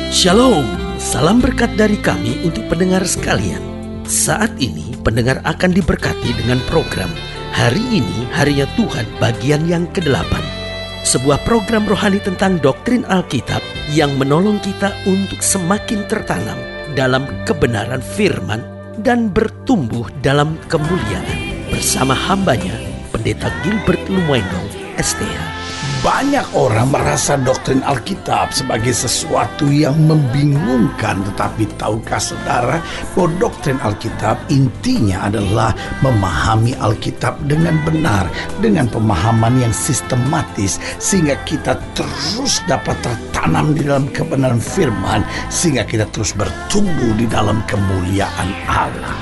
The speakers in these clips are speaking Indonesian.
Shalom, salam berkat dari kami untuk pendengar sekalian. Saat ini pendengar akan diberkati dengan program Hari Ini Harinya Tuhan bagian yang ke-8. Sebuah program rohani tentang doktrin Alkitab yang menolong kita untuk semakin tertanam dalam kebenaran firman dan bertumbuh dalam kemuliaan. Bersama hambanya, Pendeta Gilbert Lumwendong, STH. Banyak orang merasa doktrin Alkitab sebagai sesuatu yang membingungkan. Tetapi tahukah saudara bahwa doktrin Alkitab intinya adalah memahami Alkitab dengan benar, dengan pemahaman yang sistematis, sehingga kita terus dapat tertanam di dalam kebenaran firman, sehingga kita terus bertumbuh di dalam kemuliaan Allah.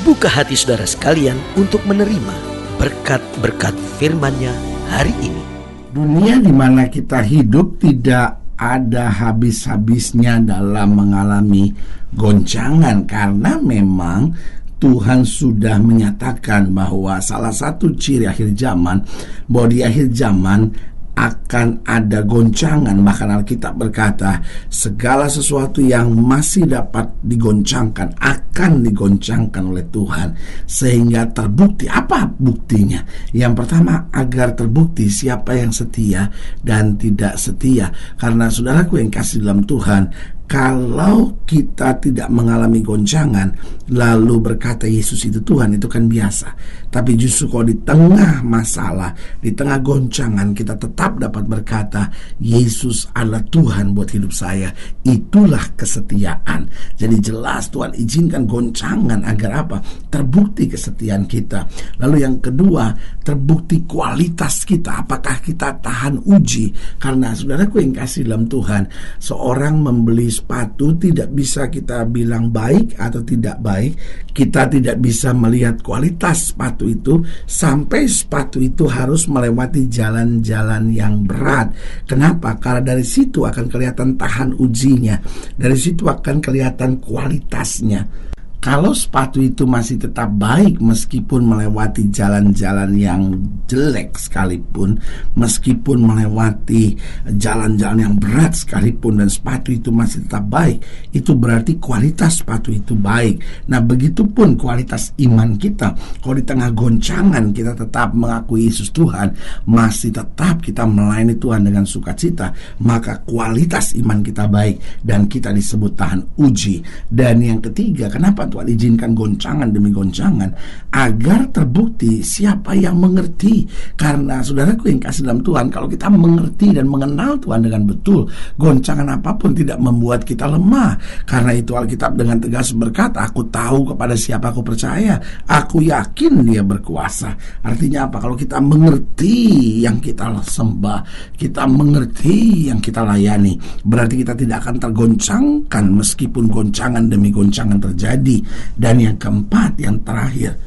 Buka hati saudara sekalian untuk menerima berkat-berkat firman-Nya hari ini. Dunia di mana kita hidup tidak ada habis-habisnya dalam mengalami goncangan, karena memang Tuhan sudah menyatakan bahwa salah satu ciri akhir zaman, bahwa di akhir zaman akan ada goncangan. Bahkan Alkitab berkata segala sesuatu yang masih dapat digoncangkan akan digoncangkan oleh Tuhan, sehingga terbukti. Apa buktinya? Yang pertama, agar terbukti siapa yang setia dan tidak setia. Karena saudaraku yang kasih dalam Tuhan, kalau kita tidak mengalami goncangan lalu berkata Yesus itu Tuhan, itu kan biasa. Tapi justru kalau di tengah masalah, di tengah goncangan, kita tetap dapat berkata Yesus adalah Tuhan buat hidup saya, itulah kesetiaan. Jadi jelas Tuhan izinkan goncangan agar apa? Terbukti kesetiaan kita. Lalu yang kedua, terbukti kualitas kita, apakah kita tahan uji. Karena saudaraku yang kasih dalam Tuhan, seorang membeli sepatu tidak bisa kita bilang baik atau tidak baik. Kita tidak bisa melihat kualitas sepatu itu sampai sepatu itu harus melewati jalan-jalan yang berat. Kenapa? Karena dari situ akan kelihatan tahan ujinya, dari situ akan kelihatan kualitasnya. Kalau sepatu itu masih tetap baik meskipun melewati jalan-jalan yang jelek sekalipun, meskipun melewati jalan-jalan yang berat sekalipun, dan sepatu itu masih tetap baik, itu berarti kualitas sepatu itu baik. Nah, begitupun kualitas iman kita. Kalau di tengah goncangan kita tetap mengakui Yesus Tuhan, masih tetap kita melayani Tuhan dengan sukacita, maka kualitas iman kita baik dan kita disebut tahan uji. Dan yang ketiga, kenapa Tuhan izinkan goncangan demi goncangan? Agar terbukti siapa yang mengerti. Karena saudaraku yang kasih dalam Tuhan, kalau kita mengerti dan mengenal Tuhan dengan betul, goncangan apapun tidak membuat kita lemah. Karena itu Alkitab dengan tegas berkata, aku tahu kepada siapa aku percaya, aku yakin dia berkuasa. Artinya apa? Kalau kita mengerti yang kita sembah, kita mengerti yang kita layani, berarti kita tidak akan tergoncangkan meskipun goncangan demi goncangan terjadi. Dan yang keempat, yang terakhir,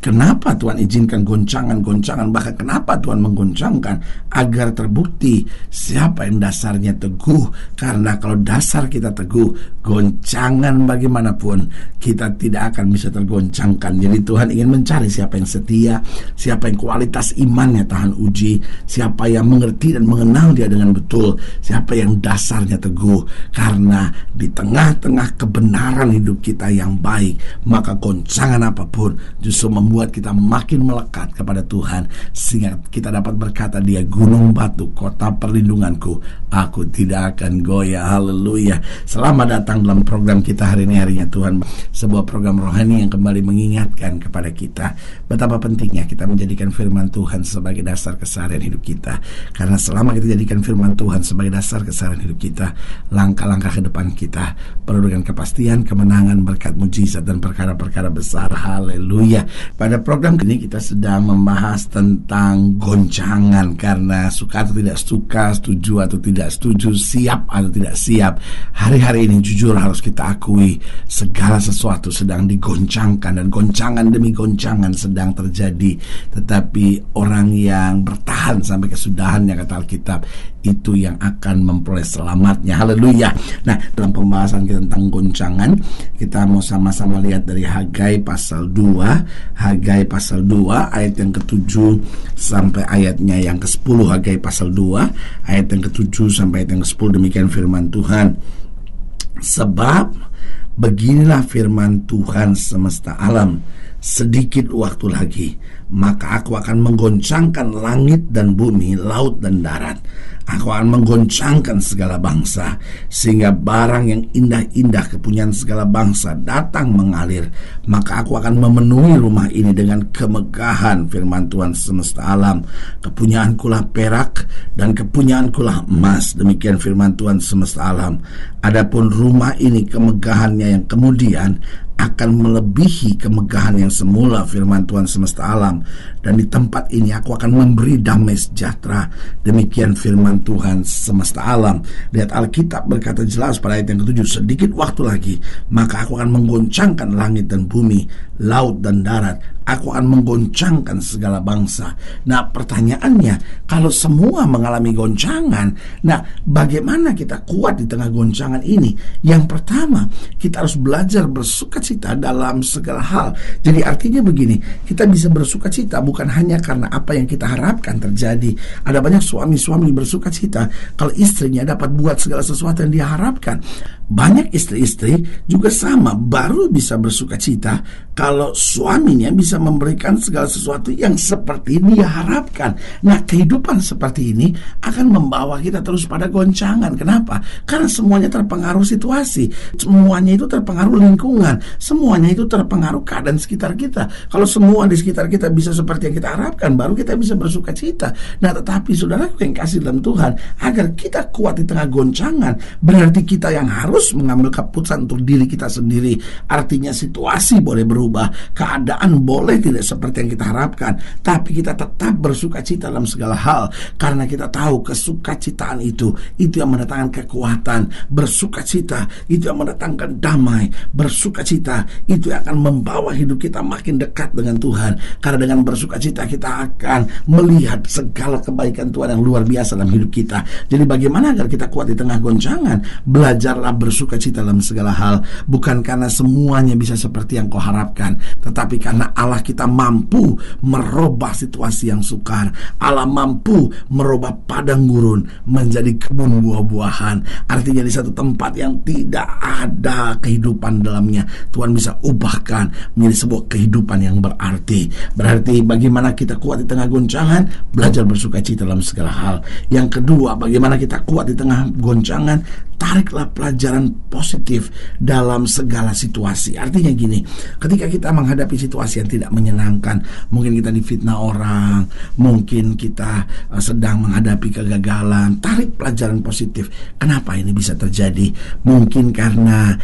kenapa Tuhan izinkan goncangan-goncangan? Bahkan kenapa Tuhan menggoncangkan? Agar terbukti siapa yang dasarnya teguh. Karena kalau dasar kita teguh, goncangan bagaimanapun kita tidak akan bisa tergoncangkan. Jadi Tuhan ingin mencari siapa yang setia, siapa yang kualitas imannya tahan uji, siapa yang mengerti dan mengenal dia dengan betul, siapa yang dasarnya teguh. Karena di tengah-tengah kebenaran hidup kita yang baik, maka goncangan apapun justru membuat kita makin melekat kepada Tuhan, sehingga kita dapat berkata, dia gunung batu, kota perlindunganku, aku tidak akan goyah. Haleluya. Selamat datang dalam program kita hari ini, Harinya Tuhan, sebuah program rohani yang kembali mengingatkan kepada kita betapa pentingnya kita menjadikan firman Tuhan sebagai dasar keseharian hidup kita. Karena selama kita jadikan firman Tuhan sebagai dasar keseharian hidup kita, langkah-langkah ke depan kita penuh dengan kepastian, kemenangan, berkat, mujizat, dan perkara-perkara besar. Haleluya. Pada program ini kita sedang membahas tentang goncangan. Karena suka atau tidak suka, setuju atau tidak setuju, siap atau tidak siap, hari-hari ini jujur harus kita akui segala sesuatu sedang digoncangkan, dan goncangan demi goncangan sedang terjadi. Tetapi orang yang bertahan sampai kesudahannya, kata Alkitab, itu yang akan memperoleh selamatnya. Haleluya. Nah, dalam pembahasan kita tentang goncangan, kita mau sama-sama lihat dari Hagai pasal 2. Hagai pasal 2 ayat yang ke-7 sampai ayatnya yang ke-10. Hagai pasal 2 ayat yang ke-7 sampai ayat yang ke-10. Demikian firman Tuhan. Sebab beginilah firman Tuhan semesta alam, sedikit waktu lagi maka aku akan menggoncangkan langit dan bumi, laut dan darat. Aku akan menggoncangkan segala bangsa, sehingga barang yang indah-indah kepunyaan segala bangsa datang mengalir. Maka aku akan memenuhi rumah ini dengan kemegahan, firman Tuhan semesta alam. Kepunyaankulah perak dan kepunyaankulah emas. Demikian firman Tuhan semesta alam. Adapun rumah ini kemegahannya yang kemudian akan melebihi kemegahan yang semula, firman Tuhan semesta alam. Dan di tempat ini aku akan memberi damai sejahtera. Demikian firman Tuhan semesta alam. Lihat, Alkitab berkata jelas pada ayat yang ke-7, sedikit waktu lagi maka aku akan menggoncangkan langit dan bumi, laut dan darat. Aku akan menggoncangkan segala bangsa. Nah, pertanyaannya, kalau semua mengalami goncangan, nah bagaimana kita kuat di tengah goncangan ini? Yang pertama, kita harus belajar bersukacita dalam segala hal. Jadi artinya begini, kita bisa bersukacita bukan hanya karena apa yang kita harapkan terjadi. Ada banyak suami-suami bersukacita kalau istrinya dapat buat segala sesuatu yang dia harapkan. Banyak istri-istri juga sama, baru bisa bersukacita kalau suaminya bisa memberikan segala sesuatu yang seperti dia harapkan. Nah, kehidupan seperti ini akan membawa kita terus pada goncangan. Kenapa? Karena semuanya terpengaruh situasi, semuanya itu terpengaruh lingkungan, semuanya itu terpengaruh keadaan sekitar kita. Kalau semua di sekitar kita bisa seperti yang kita harapkan, baru kita bisa bersukacita. Nah, tetapi saudaraku yang kasih dalam Tuhan, agar kita kuat di tengah goncangan, berarti kita yang harus mengambil keputusan untuk diri kita sendiri. Artinya situasi boleh berubah, keadaan boleh tidak seperti yang kita harapkan, tapi kita tetap bersukacita dalam segala hal, karena kita tahu kesukacitaan itu yang mendatangkan kekuatan. Bersukacita itu yang mendatangkan damai. Bersukacita itu yang akan membawa hidup kita makin dekat dengan Tuhan, karena dengan bersukacita kita akan melihat segala kebaikan Tuhan yang luar biasa dalam hidup kita. Jadi bagaimana agar kita kuat di tengah goncangan? Belajarlah bersukacita dalam segala hal, bukan karena semuanya bisa seperti yang kau harapkan, tetapi karena Allah kita mampu merubah situasi yang sukar. Allah mampu merubah padang gurun menjadi kebun buah-buahan. Artinya di satu tempat yang tidak ada kehidupan dalamnya, Tuhan bisa ubahkan menjadi sebuah kehidupan yang berarti. Berarti bagaimana kita kuat di tengah goncangan? Belajar bersukacita dalam segala hal. Yang kedua, bagaimana kita kuat di tengah goncangan? Tariklah pelajaran positif dalam segala situasi. Artinya gini, ketika kita menghadapi situasi yang tidak menyenangkan, mungkin kita difitnah orang, mungkin kita sedang menghadapi kegagalan, tarik pelajaran positif. Kenapa ini bisa terjadi? Mungkin karena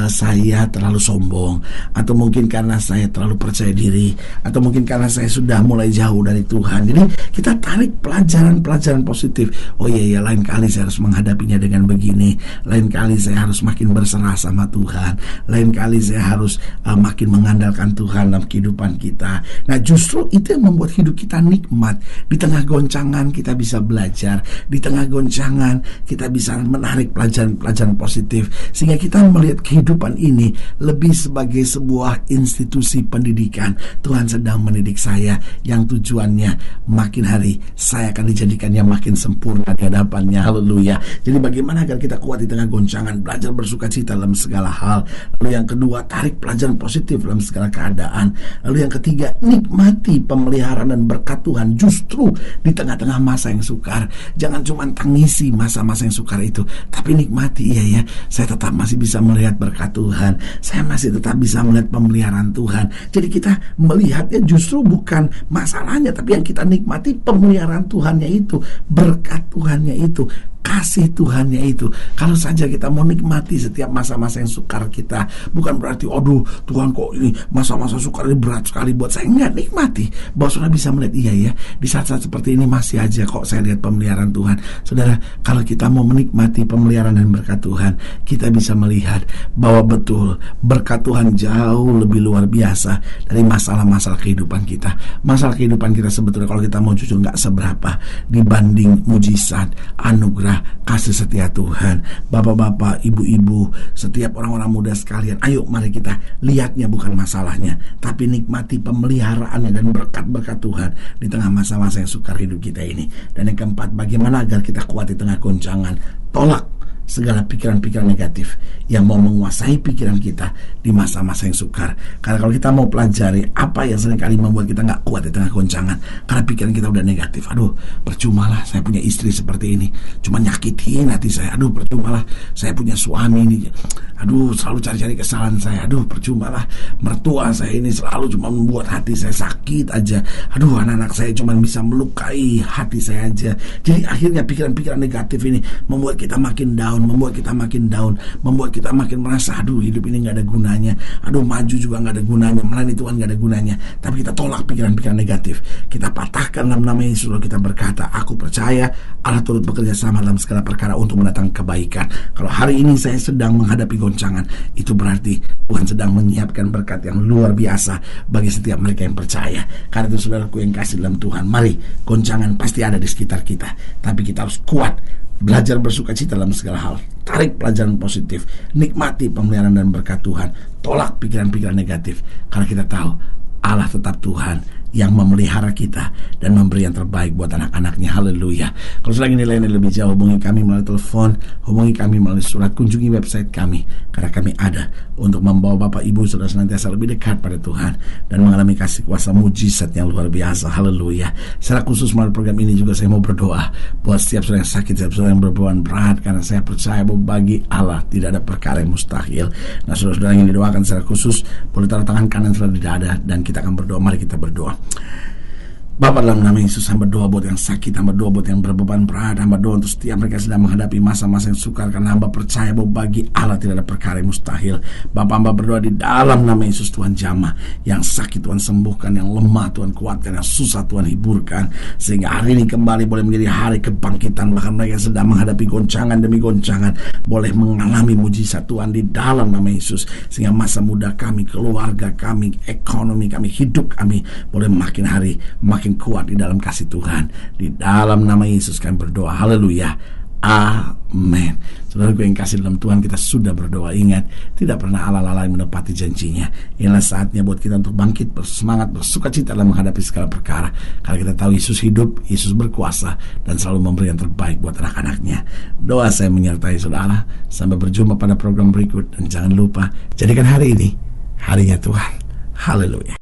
saya terlalu sombong, atau mungkin karena saya terlalu percaya diri, atau mungkin karena saya sudah mulai jauh dari Tuhan. Jadi kita tarik pelajaran-pelajaran positif. Oh iya, lain kali saya harus menghadapinya dengan begini. Lain kali saya harus makin berserah sama Tuhan. Lain kali saya harus makin mengandalkan Tuhan dalam kehidupan kita. Nah, justru itu yang membuat hidup kita nikmat. Di tengah goncangan kita bisa belajar. Di tengah goncangan kita bisa menarik pelajaran-pelajaran positif, sehingga kita melihat kehidupan ini lebih sebagai sebuah institusi pendidikan. Tuhan sedang mendidik saya, yang tujuannya makin hari saya akan dijadikannya makin sempurna di hadapannya. Haleluya. Jadi bagaimana agar kita kuat di tengah goncangan? Belajar bersukacita dalam segala hal. Lalu yang kedua, tarik pelajaran positif dalam segala keadaan. Lalu yang ketiga, nikmati pemeliharaan dan berkat Tuhan justru di tengah-tengah masa yang sukar. Jangan cuma tangisi masa-masa yang sukar itu, tapi nikmati. Iya ya, saya tetap masih bisa melihat berkat Tuhan, saya masih tetap bisa melihat pemeliharaan Tuhan. Jadi kita melihatnya justru bukan masalahnya, tapi yang kita nikmati pemeliharaan Tuhannya itu, berkat Tuhannya itu, kasih Tuhannya itu. Kalau saja kita mau nikmati setiap masa-masa yang sukar kita, bukan berarti aduh Tuhan kok ini masa-masa sukar ini berat sekali buat saya. Enggak, nikmati bahwa saudara bisa melihat, iya ya, di saat-saat seperti ini masih aja kok saya lihat pemeliharaan Tuhan. Saudara, kalau kita mau menikmati pemeliharaan dan berkat Tuhan, kita bisa melihat bahwa betul berkat Tuhan jauh lebih luar biasa dari masalah-masalah kehidupan kita. Masalah kehidupan kita sebetulnya kalau kita mau jujur nggak seberapa dibanding mujizat, anugerah kasih setia Tuhan. Bapak-bapak, ibu-ibu, setiap orang-orang muda sekalian, ayo mari kita lihatnya bukan masalahnya, tapi nikmati pemeliharaannya dan berkat-berkat Tuhan di tengah masa-masa yang sukar hidup kita ini. Dan yang keempat, bagaimana agar kita kuat di tengah goncangan? Tolak segala pikiran-pikiran negatif yang mau menguasai pikiran kita di masa-masa yang sukar. Karena kalau kita mau pelajari apa yang seringkali membuat kita gak kuat di tengah goncangan, karena pikiran kita udah negatif. Aduh, percumalah saya punya istri seperti ini, cuma nyakitin hati saya. Aduh, percumalah saya punya suami ini, aduh selalu cari-cari kesalahan saya. Aduh, percumalah mertua saya ini selalu cuma membuat hati saya sakit aja. Aduh, anak-anak saya cuma bisa melukai hati saya aja. Jadi akhirnya pikiran-pikiran negatif ini membuat kita makin down, membuat kita makin merasa aduh hidup ini gak ada gunanya, aduh maju juga gak ada gunanya, melayani Tuhan gak ada gunanya. Tapi kita tolak pikiran-pikiran negatif, kita patahkan dalam nama Yesus, lalu kita berkata, aku percaya Allah turut bekerja sama dalam segala perkara untuk mendatangkan kebaikan. Kalau hari ini saya sedang menghadapi goncangan, itu berarti Tuhan sedang menyiapkan berkat yang luar biasa bagi setiap mereka yang percaya. Karena itu saudaraku yang kasih dalam Tuhan, mari, goncangan pasti ada di sekitar kita, tapi kita harus kuat, belajar bersuka cita dalam segala hal, tarik pelajaran positif, nikmati pemeliharaan dan berkat Tuhan, tolak pikiran-pikiran negatif, karena kita tahu Allah tetap Tuhan yang memelihara kita dan memberi yang terbaik buat anak-anaknya. Haleluya. Kalau sudah ingin nilai lebih jauh, hubungi kami melalui telepon, hubungi kami melalui surat, kunjungi website kami, karena kami ada untuk membawa Bapak Ibu Saudara senantiasa lebih dekat pada Tuhan dan mengalami kasih kuasa mujizat yang luar biasa. Haleluya. Secara khusus melalui program ini juga saya mau berdoa buat setiap saudara yang sakit, setiap saudara yang berbeban berat, karena saya percaya bahwa bagi Allah tidak ada perkara yang mustahil. Nah, saudara-saudara yang didoakan secara khusus boleh taruh tangan kanan saudara di dada dan kita akan berdoa. Mari kita berdoa. Bapa, dalam nama Yesus, hamba doa buat yang sakit, hamba doa buat yang berbeban berat, hamba doa untuk setiap mereka sedang menghadapi masa-masa yang sukar, karena hamba percaya bahwa bagi Allah tidak ada perkara yang mustahil. Bapa, hamba berdoa di dalam nama Yesus, Tuhan jamah yang sakit, Tuhan sembuhkan, yang lemah Tuhan kuatkan, yang susah Tuhan hiburkan, sehingga hari ini kembali boleh menjadi hari kebangkitan. Bahkan mereka yang sedang menghadapi goncangan demi goncangan boleh mengalami mujizat Tuhan di dalam nama Yesus, sehingga masa muda kami, keluarga kami, ekonomi kami, hidup kami boleh makin hari makin kuat di dalam kasih Tuhan. Di dalam nama Yesus kami berdoa. Haleluya. Amin. Saudaraku yang kasih dalam Tuhan, kita sudah berdoa. Ingat, tidak pernah Allah lalai menepati janjinya. Inilah saatnya buat kita untuk bangkit, bersemangat, bersuka cita dalam menghadapi segala perkara. Karena kita tahu Yesus hidup, Yesus berkuasa, dan selalu memberi yang terbaik buat anak-anaknya. Doa saya menyertai saudara. Sampai berjumpa pada program berikut. Dan jangan lupa, jadikan hari ini harinya Tuhan. Haleluya.